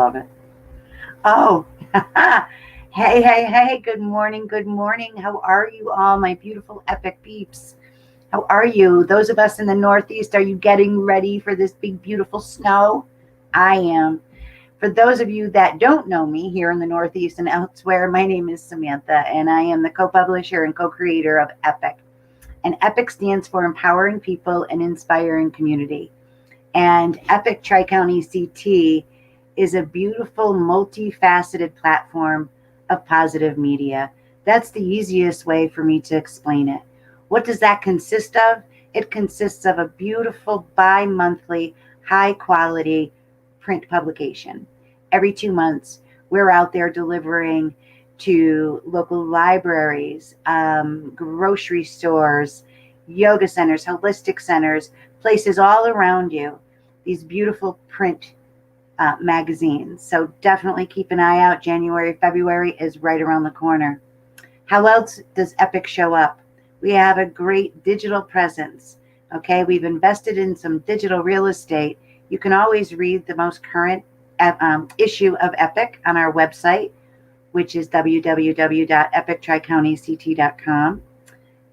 Love it. Oh, hey. Good morning. Good morning. How are you all, my beautiful epic peeps? How are you? Those of us in the Northeast, are you getting ready for this big, beautiful snow? I am. For those of you that don't know me here in the Northeast and elsewhere, my name is Samantha, and I am the co publisher and co creator of EPIC. And EPIC stands for Empowering People and Inspiring Community. And Epic Tri County CT is a beautiful, multifaceted platform of positive media. That's the easiest way for me to explain it. What does that consist of? It consists of a beautiful bi monthly, high quality print publication. Every 2 months, we're out there delivering to local libraries, grocery stores, yoga centers, holistic centers, places all around you, these beautiful print magazines. So definitely keep an eye out. January, February is right around the corner. How else does Epic show up? We have a great digital presence. Okay, we've invested in some digital real estate. You can always read the most current issue of Epic on our website, which is www.epictricountyct.com.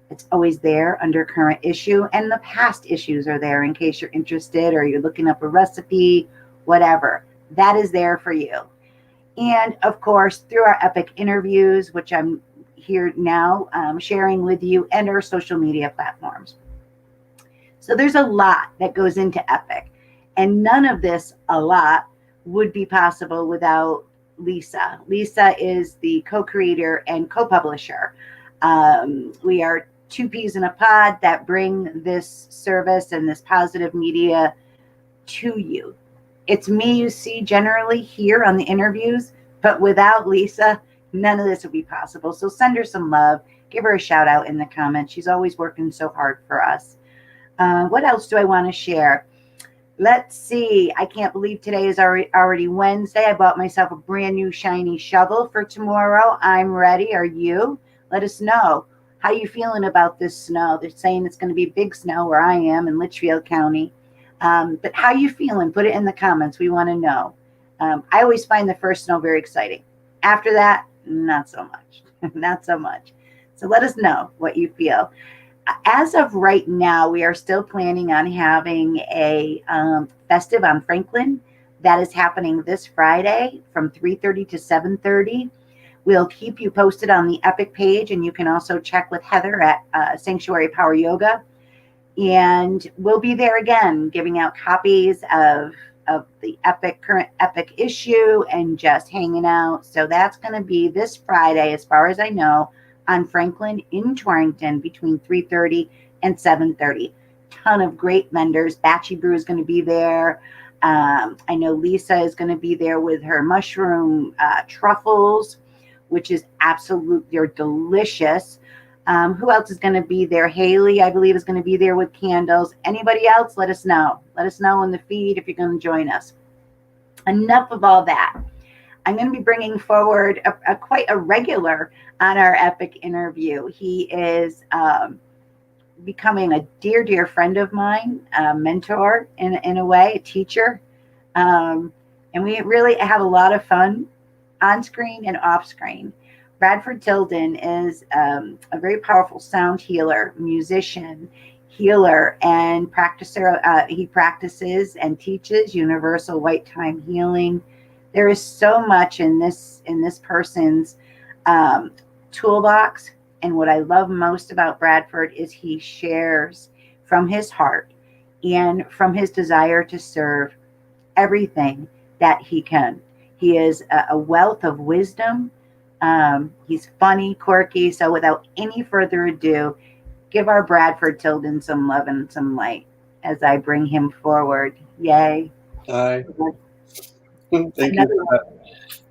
It's always there under current issue, and the past issues are there in case you're interested or you're looking up a recipe, whatever. That is there for you. And of course, through our Epic interviews, which I'm here now sharing with you, and our social media platforms. So there's a lot that goes into Epic, and none of this, a lot, would be possible without Lisa. Lisa is the co-creator and co-publisher. We are two peas in a pod that bring this service and this positive media to you. It's me you see generally here on the interviews, but without Lisa, none of this would be possible. So send her some love. Give her a shout out in the comments. She's always working so hard for us. What else do I want to share? Let's see. I can't believe today is already Wednesday. I bought myself a brand new shiny shovel for tomorrow. I'm ready. Are you? Let us know. How you feeling about this snow? They're saying it's going to be big snow where I am in Litchfield County. But how you feeling? Put it in the comments. We want to know. I always find the first snow very exciting. After that, not so much. Not so much. So let us know what you feel. As of right now, we are still planning on having a festive on Franklin. That is happening this Friday from 3:30 to 7:30. We'll keep you posted on the Epic page, and you can also check with Heather at Sanctuary Power Yoga. And we'll be there again, giving out copies of the current Epic issue and just hanging out. So that's going to be this Friday, as far as I know, on Franklin in Torrington between 3:30 and 7:30. Ton of great vendors. Batchy Brew is going to be there. I know Lisa is going to be there with her mushroom truffles, which is absolutely, they're delicious. Who else is going to be there? Haley, I believe, is going to be there with candles. Anybody else? Let us know. Let us know in the feed if you're going to join us. Enough of all that. I'm going to be bringing forward a quite a regular on our Epic interview. He is becoming a dear friend of mine, a mentor in a way, a teacher. And we really have a lot of fun on screen and off screen. Bradford Tilden is a very powerful sound healer, musician, healer, and practicer. He practices and teaches universal white time healing. There is so much in this person's toolbox. And what I love most about Bradford is he shares from his heart and from his desire to serve everything that he can. He is a wealth of wisdom. He's funny, quirky. So without any further ado, give our Bradford Tilden some love and some light as I bring him forward. Yay. Hi. Thank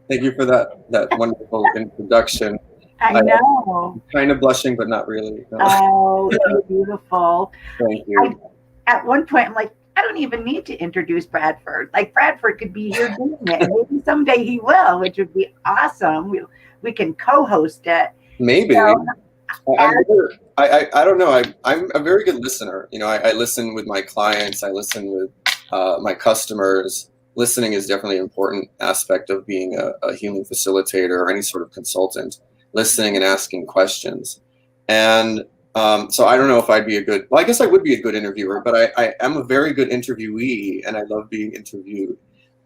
you for that wonderful introduction. I know. I'm kind of blushing, but not really. No. Oh, you're beautiful. Thank you. At one point, I'm like, I don't even need to introduce Bradford. Like, Bradford could be here doing it. And maybe someday he will, which would be awesome. We can co-host it. Maybe. So, I don't know. I'm a very good listener. I listen with my clients. I listen with my customers. listening is definitely an important aspect of being a healing facilitator or any sort of consultant. Listening and asking questions. And so I don't know if I'd be well, I guess I would be a good interviewer, but I am a very good interviewee, and I love being interviewed.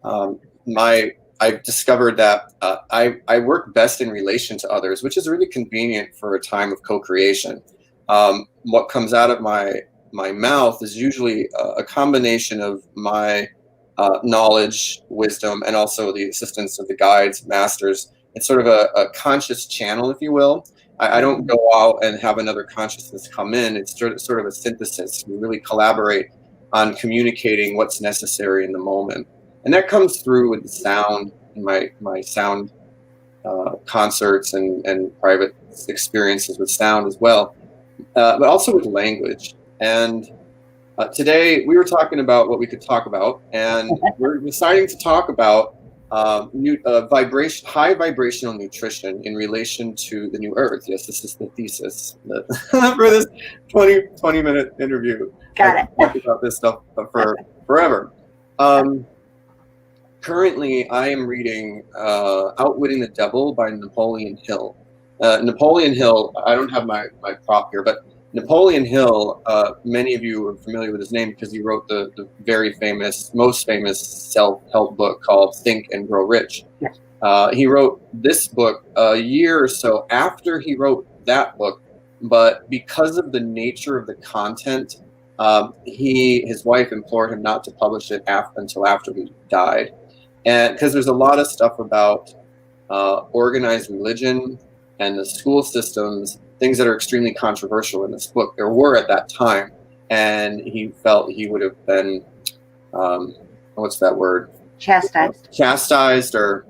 I've discovered that I work best in relation to others, which is really convenient for a time of co-creation. What comes out of my mouth is usually a combination of my knowledge, wisdom, and also the assistance of the guides, masters. It's sort of a conscious channel, if you will. I don't go out and have another consciousness come in. It's sort of a synthesis. We really collaborate on communicating what's necessary in the moment. And that comes through with the sound, in my sound concerts and private experiences with sound as well, but also with language. And today we were talking about what we could talk about, and we're deciding to talk about high vibrational nutrition in relation to the new earth. Yes, this is the thesis for this 20-minute interview. Got it. Talk about this stuff for forever. Currently, I am reading Outwitting the Devil by Napoleon Hill. Napoleon Hill, I don't have my prop here, but Napoleon Hill, many of you are familiar with his name because he wrote the very famous, most famous self-help book called Think and Grow Rich. Yes. He wrote this book a year or so after he wrote that book, but because of the nature of the content, his wife implored him not to publish it until after he died. And because there's a lot of stuff about organized religion and the school systems, things that are extremely controversial in this book. There were at that time, and he felt he would have been, what's that word? Chastised. Chastised, or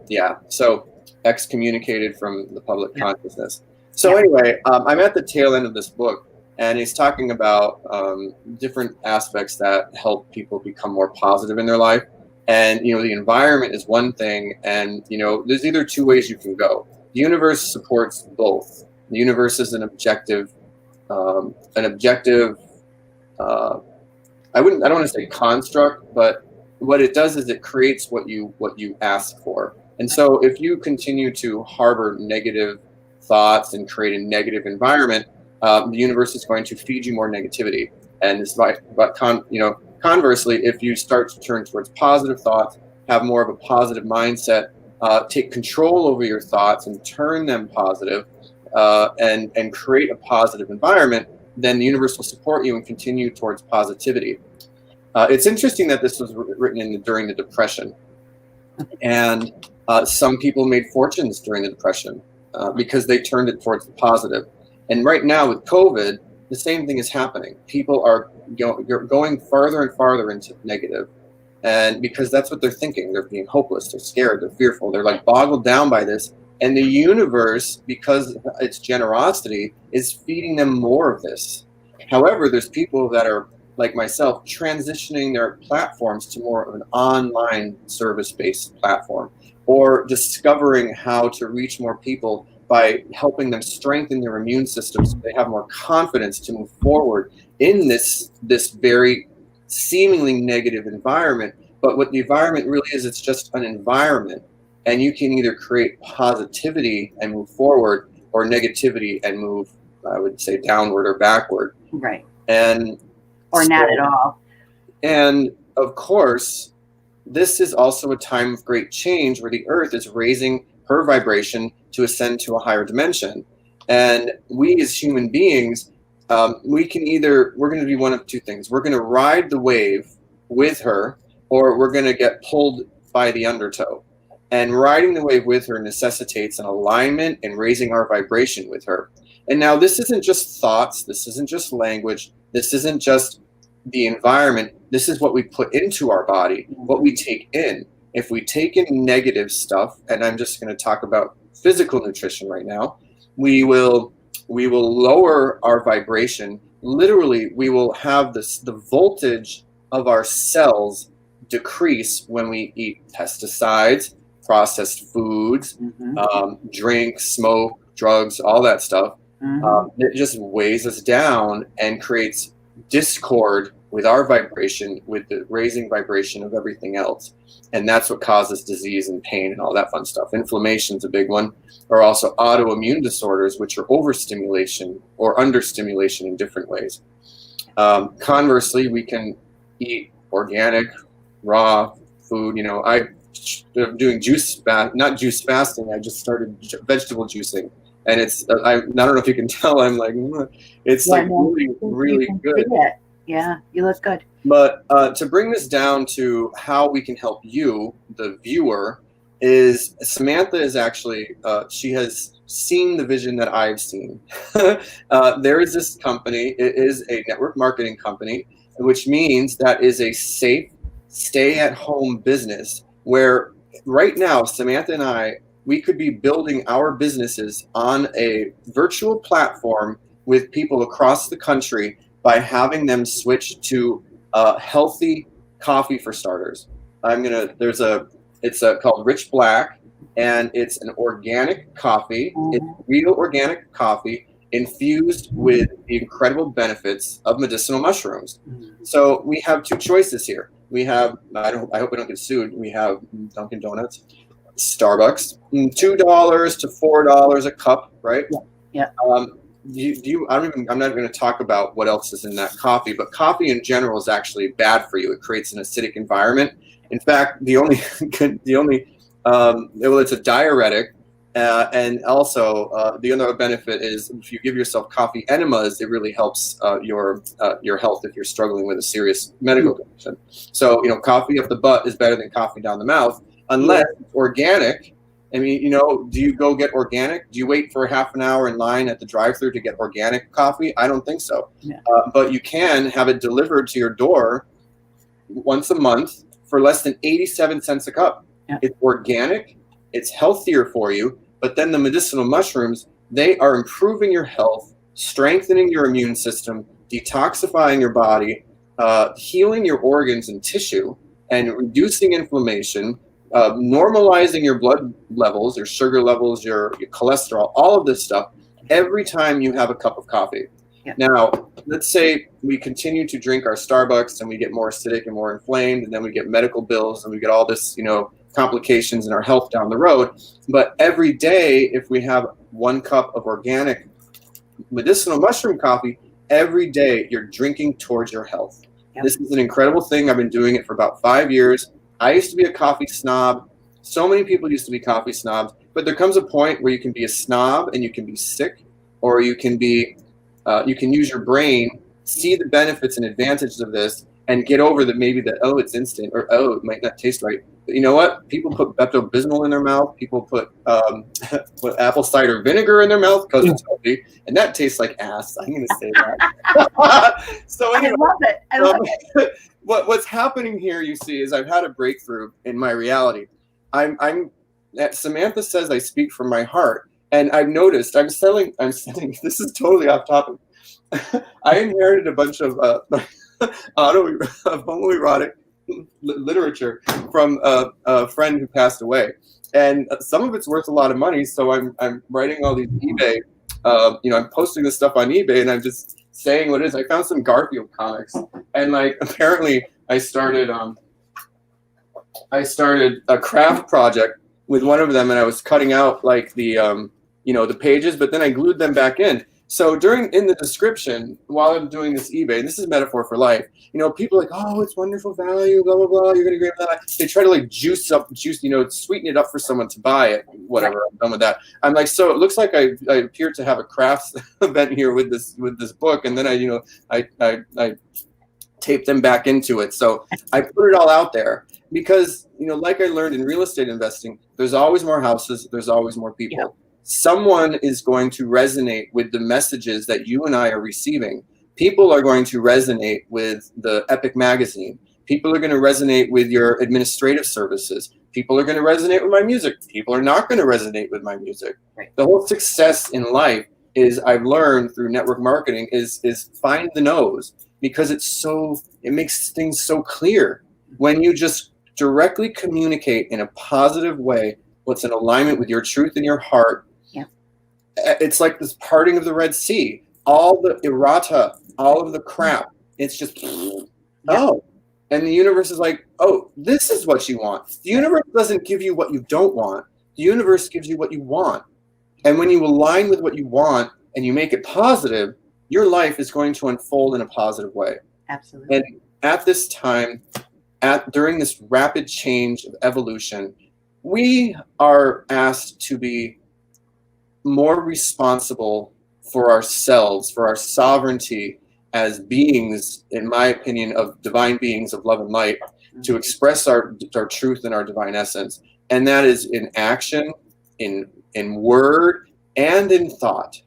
so excommunicated from the public consciousness. So anyway, I'm at the tail end of this book, and he's talking about different aspects that help people become more positive in their life. And, the environment is one thing, and, there's either two ways you can go. The universe supports both. The universe is an objective. I don't want to say construct, but what it does is it creates what you ask for. And so if you continue to harbor negative thoughts and create a negative environment, the universe is going to feed you more negativity. And it's conversely, if you start to turn towards positive thoughts, have more of a positive mindset, take control over your thoughts and turn them positive, and create a positive environment, then the universe will support you and continue towards positivity. It's interesting that this was written during the Depression, and some people made fortunes during the Depression because they turned it towards the positive. And right now with COVID, the same thing is happening. People are going farther and farther into negative. And because that's what they're thinking. They're being hopeless, they're scared, they're fearful, they're like boggled down by this. And the universe, because its generosity, is feeding them more of this. However, there's people that are, like myself, transitioning their platforms to more of an online service-based platform, or discovering how to reach more people by helping them strengthen their immune system so they have more confidence to move forward in this very seemingly negative environment. But what the environment really is, it's just an environment. And you can either create positivity and move forward, or negativity and move, I would say, downward or backward. Right. Or not at all. And of course, this is also a time of great change where the earth is raising her vibration to ascend to a higher dimension. And we as human beings, we're going to do one of two things. We're going to ride the wave with her, or we're going to get pulled by the undertow. And riding the wave with her necessitates an alignment and raising our vibration with her. And now this isn't just thoughts. This isn't just language. This isn't just the environment. This is what we put into our body, what we take in. If we take in negative stuff, and I'm just going to talk about physical nutrition right now, we will lower our vibration. Literally, we will have the voltage of our cells decrease when we eat pesticides, processed foods, drink, smoke, drugs, all that stuff. It just weighs us down and creates discord with our vibration, with the raising vibration of everything else. And that's what causes disease and pain and all that fun stuff. Inflammation's a big one, or also autoimmune disorders, which are overstimulation or understimulation in different ways. Conversely, we can eat organic, raw food. I'm doing not juice fasting. I just started vegetable juicing. And I don't know if you can tell, I'm like, it's like really, really good. Yeah, you look good. But to bring this down to how we can help you, the viewer, is Samantha is actually, she has seen the vision that I've seen. There is this company, it is a network marketing company, which means that is a safe, stay-at-home business where right now, Samantha and I, we could be building our businesses on a virtual platform with people across the country by having them switch to healthy coffee for starters. It's called Rich Black, and it's an organic coffee. It's real organic coffee infused with the incredible benefits of medicinal mushrooms. So we have two choices here. We have, I hope we don't get sued. We have Dunkin' Donuts, Starbucks, $2 to $4 a cup, right? Yeah. I'm not going to talk about what else is in that coffee, but coffee in general is actually bad for you. It creates an acidic environment. In fact, it's a diuretic, and also the other benefit is if you give yourself coffee enemas, it really helps your health if you're struggling with a serious medical condition. So coffee up the butt is better than coffee down the mouth, unless it's organic. I mean, do you go get organic? Do you wait for half an hour in line at the drive-thru to get organic coffee? I don't think so. Yeah. But you can have it delivered to your door once a month for less than 87 cents a cup. Yeah. It's organic. It's healthier for you. But then the medicinal mushrooms, they are improving your health, strengthening your immune system, detoxifying your body, healing your organs and tissue, and reducing inflammation, normalizing your blood levels, your sugar levels, your cholesterol, all of this stuff, every time you have a cup of coffee. Yeah. Now, let's say we continue to drink our Starbucks and we get more acidic and more inflamed, and then we get medical bills and we get all this, complications in our health down the road. But every day, if we have 1 cup of organic medicinal mushroom coffee, every day you're drinking towards your health. Yep. This is an incredible thing. I've been doing it for about 5 years. I used to be a coffee snob. So many people used to be coffee snobs, but there comes a point where you can be a snob and you can be sick, or you can use your brain, see the benefits and advantages of this, and get over it's instant, or it might not taste right. But you know what? People put Pepto-Bismol in their mouth. People put apple cider vinegar in their mouth because it's healthy, and that tastes like ass. I'm going to say that. So anyway, I love it. What's happening here, you see, is I've had a breakthrough in my reality. Samantha says I speak from my heart, and I've noticed I'm selling. This is totally off topic. I inherited a bunch of homoerotic literature from a friend who passed away, and some of it's worth a lot of money. So I'm writing all these eBay. I'm posting this stuff on eBay, and I'm just saying what it is. I found some Garfield comics, and apparently I started a craft project with one of them, and I was cutting out the pages, but then I glued them back in. So in the description, while I'm doing this eBay, and this is metaphor for life, people are like, oh, it's wonderful value, blah, blah, blah, you're going to get that. They try to sweeten it up for someone to buy it, whatever. I'm done with that. I'm like, so it looks like I appear to have a crafts event here with this book. And then I tape them back into it. So I put it all out there because, like I learned in real estate investing, there's always more houses, there's always more people. Yeah. Someone is going to resonate with the messages that you and I are receiving. People are going to resonate with the E.P.I.C. magazine. People are going to resonate with your administrative services. People are going to resonate with my music. People are not going to resonate with my music. Right. The whole success in life is, I've learned through network marketing, is find the no's, because it makes things so clear. When you just directly communicate in a positive way what's in alignment with your truth and your heart, it's like this parting of the Red Sea. All the errata, all of the crap, it's just Yeah. Oh, and the universe is like, oh, this is what you want. The universe doesn't give you what you don't want. The universe gives you what you want. And when you align with what you want and you make it positive, your life is going to unfold in a positive way. Absolutely. And at this time, during this rapid change of evolution, we are asked to be more responsible for ourselves, for our sovereignty as beings, in my opinion, of divine beings of love and light, to express our truth and our divine essence. And that is in action, in word, and in thought.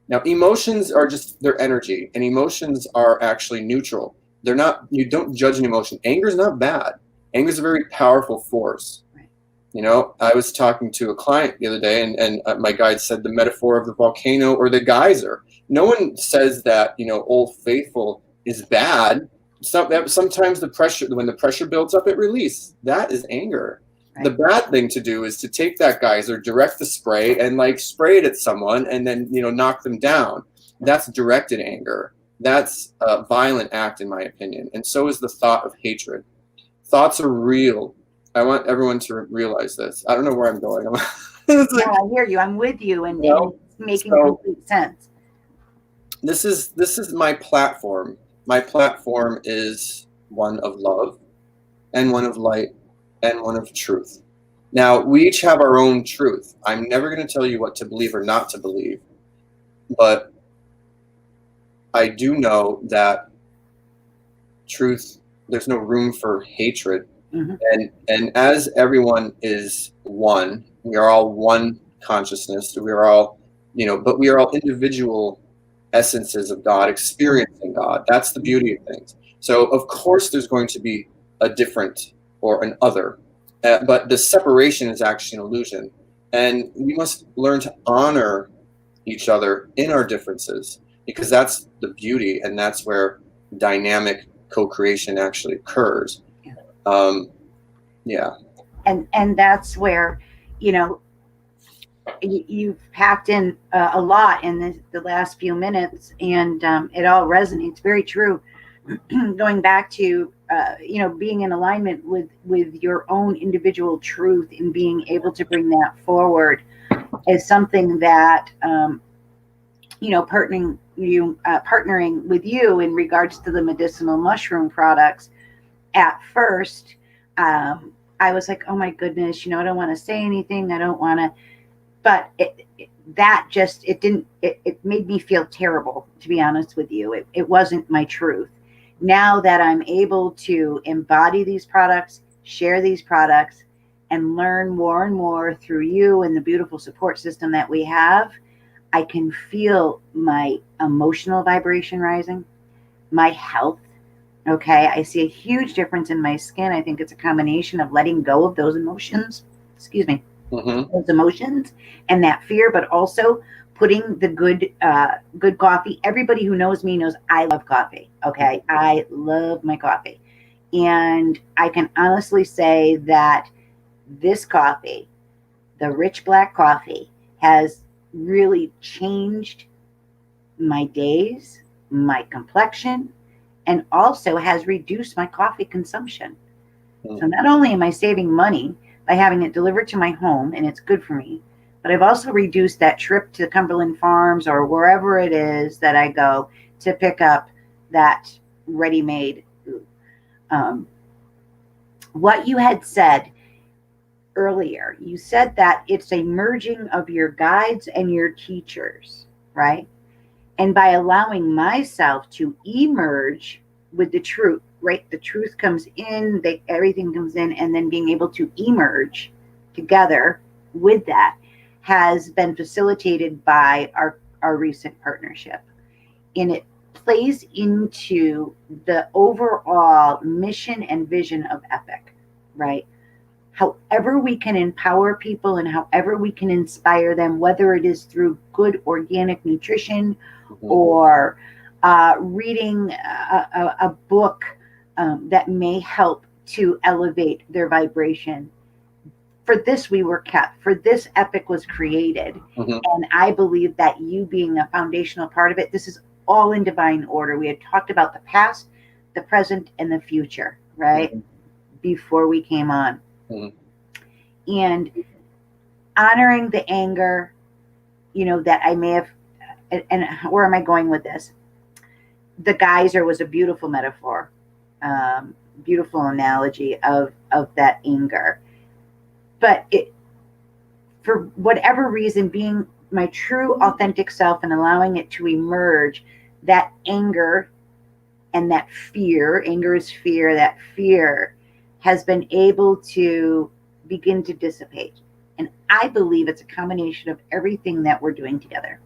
Now, emotions are just their energy, and emotions are actually neutral. They're not, you don't judge an emotion. Anger is not bad. Anger is a very powerful force. Right. You know, I was talking to a client the other day, and my guide said the metaphor of the volcano or the geyser. No one says that, you know, Old Faithful is bad. Sometimes the pressure, when the pressure builds up, it releases. That is anger. Right. The bad thing to do is to take that geyser, direct the spray, and like spray it at someone, and then, you know, knock them down. That's directed anger. That's a violent act, in my opinion. And so is the thought of hatred. Thoughts are real. I want everyone to realize this. I don't know where I'm going. No, I hear you. I'm with you, and it's making complete sense. This is my platform. My platform is one of love, and one of light, and one of truth. Now, we each have our own truth. I'm never going to tell you what to believe or not to believe, but I do know that truth, there's no room for hatred. Mm-hmm. And as everyone is one, we are all one consciousness. We are all, you know, but we are all individual essences of God, experiencing God. That's the beauty of things. So of course there's going to be a different or an other, but the separation is actually an illusion. And we must learn to honor each other in our differences, because that's the beauty, and that's where dynamic co-creation actually occurs. Yeah. And that's where, you know, you've packed in a lot in the last few minutes, and it all resonates. Very true. Going back to you know, being in alignment with your own individual truth and being able to bring that forward is something that you know, partnering with you in regards to the medicinal mushroom products. At first, I was like, oh my goodness, you know, I don't want to say anything. I don't want to, but it made me feel terrible, to be honest with you. It wasn't my truth. Now that I'm able to embody these products, share these products, and learn more and more through you and the beautiful support system that we have, I can feel my emotional vibration rising, my health. Okay, I see a huge difference in my skin. I think it's a combination of letting go of those emotions. Excuse me. Mm-hmm. Those emotions and that fear, but also putting the good coffee. Everybody who knows me knows I love coffee. Okay, I love my coffee, and I can honestly say that this coffee, the rich black coffee, has really changed my days, my complexion, and also has reduced my coffee consumption. So not only am I saving money by having it delivered to my home, and it's good for me, but I've also reduced that trip to Cumberland Farms or wherever it is that I go to pick up that ready-made food. What you had said earlier, you said that it's a merging of your guides and your teachers, right? And by allowing myself to emerge with the truth, right? The truth comes in, everything comes in, and then being able to emerge together with that has been facilitated by our recent partnership. And it plays into the overall mission and vision of E.P.I.C., right? However we can empower people and however we can inspire them, whether it is through good organic nutrition or reading a book that may help to elevate their vibration. For this, we were kept. For this, E.P.I.C. was created. And I believe that you being a foundational part of it, this is all in divine order. We had talked about the past, the present and the future, right? Mhm. Before we came on. Mhm. And honoring the anger, that I may have, and where am I going with this? The geyser was a beautiful metaphor, beautiful analogy of that anger. But for whatever reason, being my true authentic self and allowing it to emerge, that anger and that fear, anger is fear, that fear has been able to begin to dissipate. And I believe it's a combination of everything that we're doing together.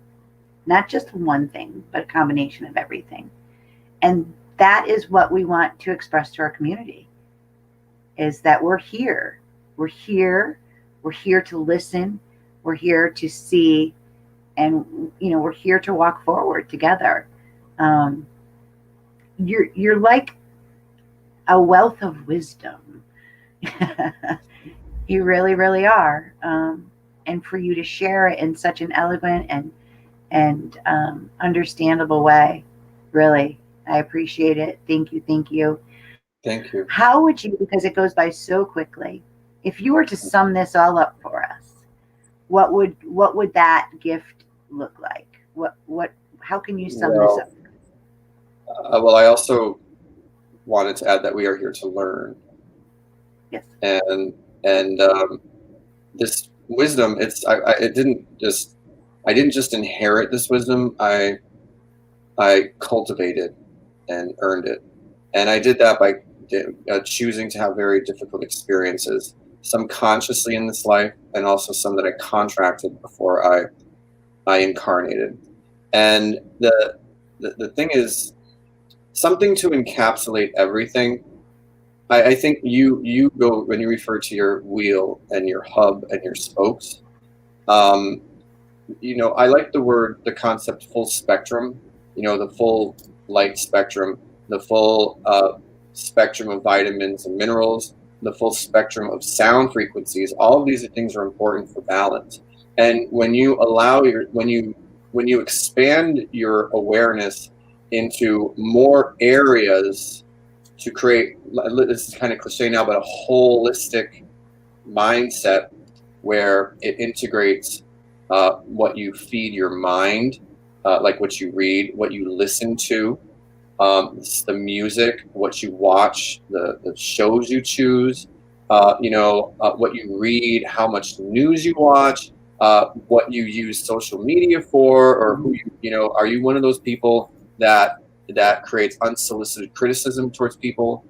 Not just one thing, but a combination of everything. And that is what we want to express to our community, is that we're here. We're here. We're here to listen. We're here to see. And, we're here to walk forward together. Um, you're like a wealth of wisdom. You really, really are. And for you to share it in such an eloquent and understandable way, really, I appreciate it. Thank you, thank you. Thank you. How would you, because it goes by so quickly, if you were to sum this all up for us, what would that gift look like? What how can you sum this up? Well, I also wanted to add that we are here to learn, Yes. and this wisdom. I didn't just inherit this wisdom. I cultivated and earned it, and I did that by choosing to have very difficult experiences, some consciously in this life, and also some that I contracted before I incarnated. And the thing is, something to encapsulate everything. I think you go when you refer to your wheel and your hub and your spokes. Um, I like the concept full spectrum. The full light spectrum, the full spectrum of vitamins and minerals, the full spectrum of sound frequencies. All of these things are important for balance. And when you when you expand your awareness into more areas to create, this is kind of cliche now, but a holistic mindset where it integrates what you feed your mind, like what you read, what you listen to, the music, what you watch, the shows you choose, what you read, how much news you watch, what you use social media for, or are you one of those people that creates unsolicited criticism towards people,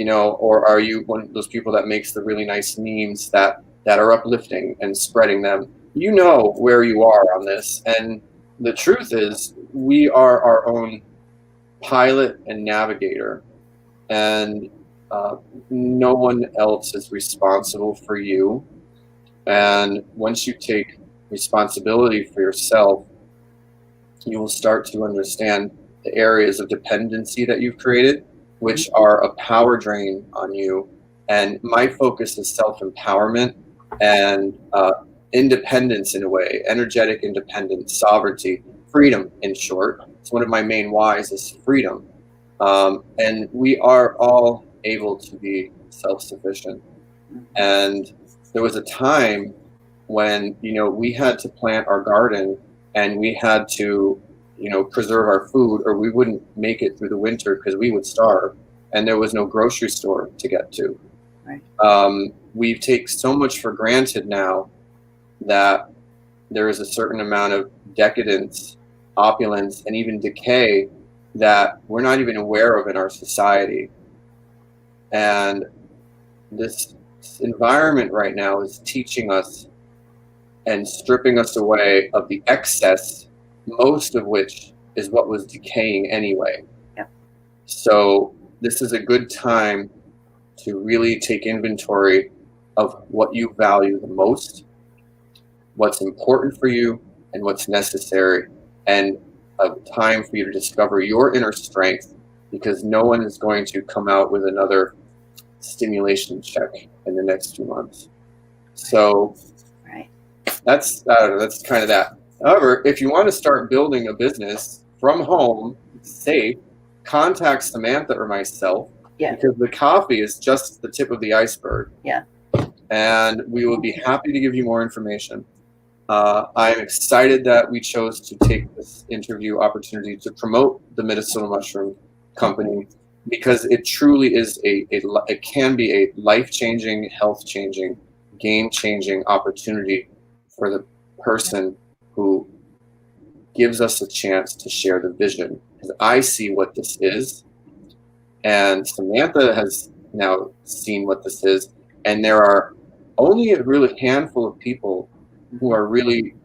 or are you one of those people that makes the really nice memes that are uplifting and spreading them? You know where you are on this, and the truth is, we are our own pilot and navigator, and no one else is responsible for you. And once you take responsibility for yourself, you will start to understand the areas of dependency that you've created, which are a power drain on you. And my focus is self-empowerment and independence, in a way, energetic independence, sovereignty, freedom, in short. It's one of my main whys is freedom. And we are all able to be self-sufficient. And there was a time when, we had to plant our garden, and we had to, preserve our food, or we wouldn't make it through the winter because we would starve, and there was no grocery store to get to. Right. We take so much for granted now that there is a certain amount of decadence, opulence, and even decay that we're not even aware of in our society. And this environment right now is teaching us and stripping us away of the excess, most of which is what was decaying anyway. Yep. So this is a good time to really take inventory of what you value the most, what's important for you, and what's necessary, and a time for you to discover your inner strength, because no one is going to come out with another stimulation check in the next 2 months. So Right. that's kind of that. However, if you want to start building a business from home, safe, contact Samantha or myself, Yeah. because the coffee is just the tip of the iceberg. Yeah. And we will be happy to give you more information. I am excited that we chose to take this interview opportunity to promote the Medicinal Mushroom Company, because it truly is it can be a life-changing, health-changing, game-changing opportunity for the person who gives us a chance to share the vision. Because I see what this is, and Samantha has now seen what this is, and there are only a really handful of people who are really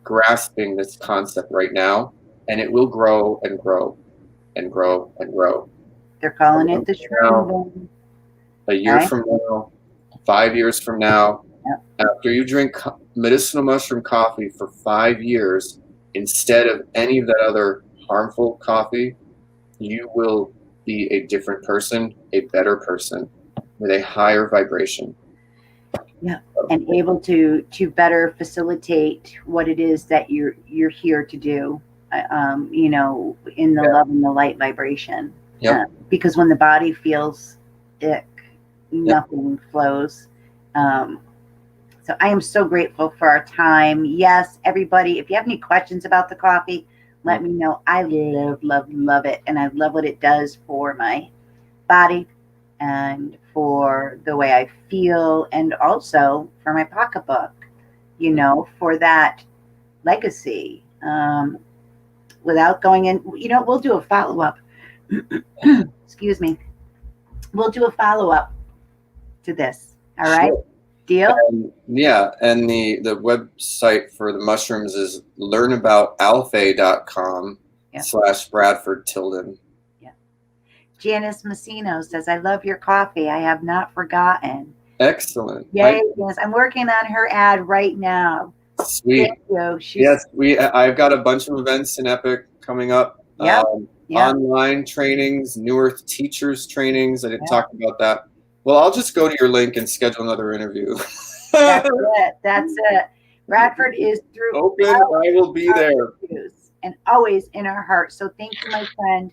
grasping this concept right now, and it will grow and grow and grow and grow. They're calling it the Now, shroom. a year Okay. from now, 5 years from now, after you drink medicinal mushroom coffee for 5 years instead of any of that other harmful coffee, you will be a different person, a better person with a higher vibration. Yeah, and able to better facilitate what it is that you're here to do. You know, in the love and the light vibration. Yep. Because when the body feels ick, nothing flows. So I am so grateful for our time. Yes, everybody, if you have any questions about the coffee, let me know. I love it. And I love what it does for my body and for the way I feel, and also for my pocketbook, you know, for that legacy. Without going in, you know, we'll do a follow-up. Excuse me. We'll do a follow-up to this. All right. Sure. Deal? And the website for the mushrooms is learnaboutalfay.com/Bradford Tilden. Yeah. Janice Massino says, I love your coffee. I have not forgotten. Excellent. Yay, yes. I'm working on her ad right now. Sweet. Thank you. Yes, I've got a bunch of events in E.P.I.C. coming up. Online trainings, New Earth teachers trainings. I didn't talk about that. Well, I'll just go to your link and schedule another interview. That's it. That's it. Bradford is through. Open. I will be there. And always in our hearts. So thank you, my friend.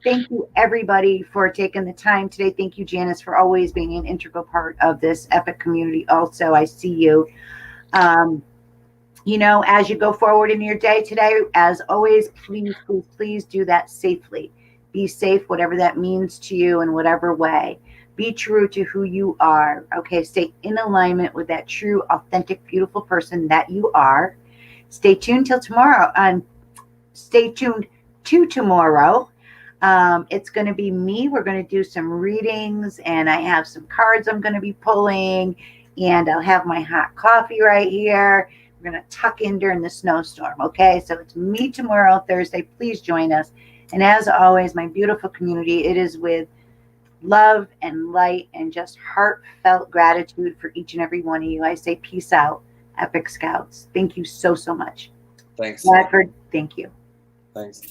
Thank you, everybody, for taking the time today. Thank you, Janice, for always being an integral part of this E.P.I.C. community. Also, I see you. You know, as you go forward in your day today, as always, please do that safely. Be safe, whatever that means to you in whatever way. Be true to who you are. Okay, stay in alignment with that true, authentic, beautiful person that you are. Stay tuned till tomorrow. Stay tuned to tomorrow. It's going to be me. We're going to do some readings, and I have some cards I'm going to be pulling, and I'll have my hot coffee right here. We're going to tuck in during the snowstorm. Okay, so it's me tomorrow, Thursday. Please join us. And as always, my beautiful community, it is with love and light and just heartfelt gratitude for each and every one of you. I say peace out, E.P.I.C. Scouts. Thank you so much. Thanks. Bradford, thank you. Thanks.